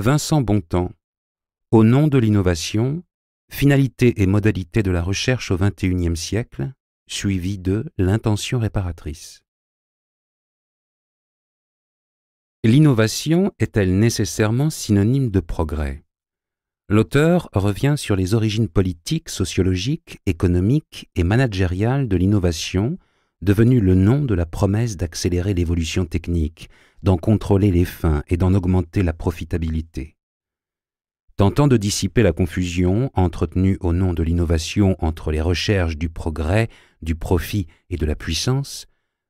Vincent Bontemps. Au nom de l'innovation, finalité et modalités de la recherche au XXIe siècle, suivi de l'intention réparatrice. L'innovation est-elle nécessairement synonyme de progrès? L'auteur revient sur les origines politiques, sociologiques, économiques et managériales de l'innovation, devenue le nom de la promesse d'accélérer l'évolution technique, d'en contrôler les fins et d'en augmenter la profitabilité. Tentant de dissiper la confusion entretenue au nom de l'innovation entre les recherches du progrès, du profit et de la puissance,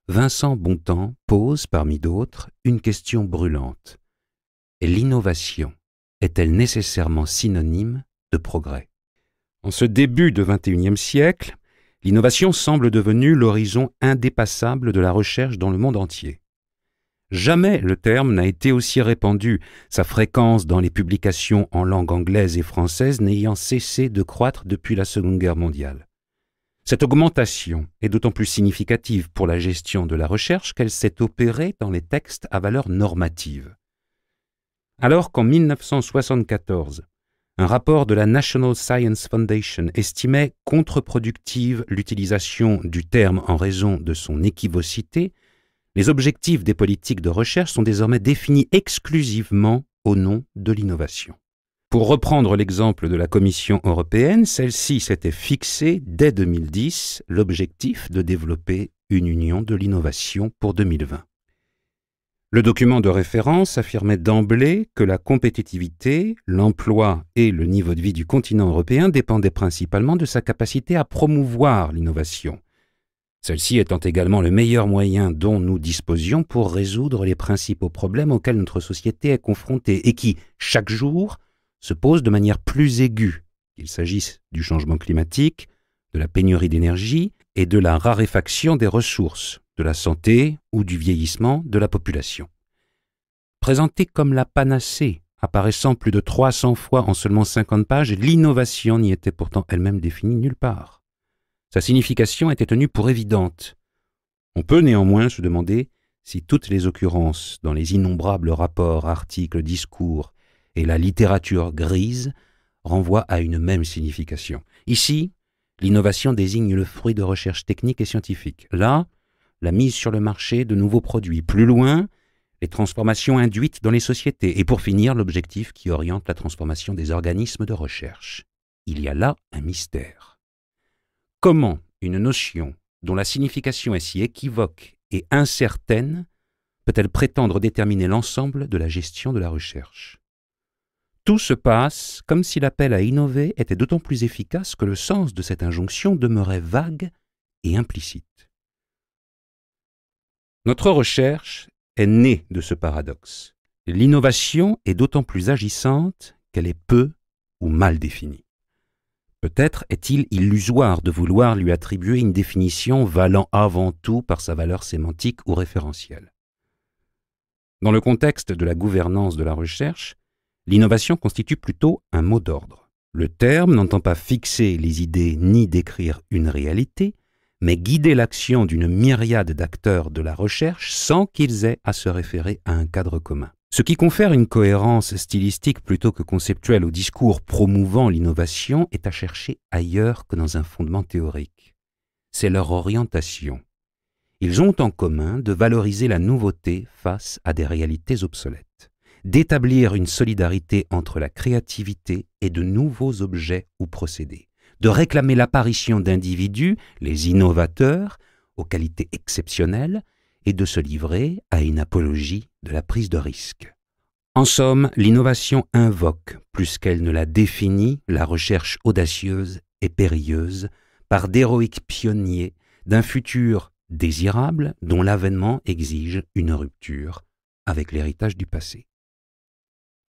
Vincent Bontemps pose, parmi d'autres, une question brûlante. L'innovation est-elle nécessairement synonyme de progrès? En ce début de XXIe siècle, l'innovation semble devenue l'horizon indépassable de la recherche dans le monde entier. Jamais le terme n'a été aussi répandu, sa fréquence dans les publications en langue anglaise et française n'ayant cessé de croître depuis la Seconde Guerre mondiale. Cette augmentation est d'autant plus significative pour la gestion de la recherche qu'elle s'est opérée dans les textes à valeur normative. Alors qu'en 1974, un rapport de la National Science Foundation estimait contre-productive l'utilisation du terme en raison de son équivocité, les objectifs des politiques de recherche sont désormais définis exclusivement au nom de l'innovation. Pour reprendre l'exemple de la Commission européenne, celle-ci s'était fixé dès 2010 l'objectif de développer une union de l'innovation pour 2020. Le document de référence affirmait d'emblée que la compétitivité, l'emploi et le niveau de vie du continent européen dépendaient principalement de sa capacité à promouvoir l'innovation, celle-ci étant également le meilleur moyen dont nous disposions pour résoudre les principaux problèmes auxquels notre société est confrontée et qui, chaque jour, se posent de manière plus aiguë, qu'il s'agisse du changement climatique, de la pénurie d'énergie et de la raréfaction des ressources, de la santé ou du vieillissement de la population. Présentée comme la panacée, apparaissant plus de 300 fois en seulement 50 pages, l'innovation n'y était pourtant elle-même définie nulle part. Sa signification était tenue pour évidente. On peut néanmoins se demander si toutes les occurrences dans les innombrables rapports, articles, discours et la littérature grise renvoient à une même signification. Ici, l'innovation désigne le fruit de recherches techniques et scientifiques. Là, la mise sur le marché de nouveaux produits. Plus loin, les transformations induites dans les sociétés. Et pour finir, l'objectif qui oriente la transformation des organismes de recherche. Il y a là un mystère. Comment une notion dont la signification est si équivoque et incertaine peut-elle prétendre déterminer l'ensemble de la gestion de la recherche? Tout se passe comme si l'appel à innover était d'autant plus efficace que le sens de cette injonction demeurait vague et implicite. Notre recherche est née de ce paradoxe. L'innovation est d'autant plus agissante qu'elle est peu ou mal définie. Peut-être est-il illusoire de vouloir lui attribuer une définition valant avant tout par sa valeur sémantique ou référentielle. Dans le contexte de la gouvernance de la recherche, l'innovation constitue plutôt un mot d'ordre. Le terme n'entend pas fixer les idées ni décrire une réalité, mais guider l'action d'une myriade d'acteurs de la recherche sans qu'ils aient à se référer à un cadre commun. Ce qui confère une cohérence stylistique plutôt que conceptuelle au discours promouvant l'innovation est à chercher ailleurs que dans un fondement théorique. C'est leur orientation. Ils ont en commun de valoriser la nouveauté face à des réalités obsolètes, d'établir une solidarité entre la créativité et de nouveaux objets ou procédés, de réclamer l'apparition d'individus, les innovateurs, aux qualités exceptionnelles, et de se livrer à une apologie de la prise de risque. En somme, l'innovation invoque, plus qu'elle ne la définit, la recherche audacieuse et périlleuse par d'héroïques pionniers d'un futur désirable dont l'avènement exige une rupture avec l'héritage du passé.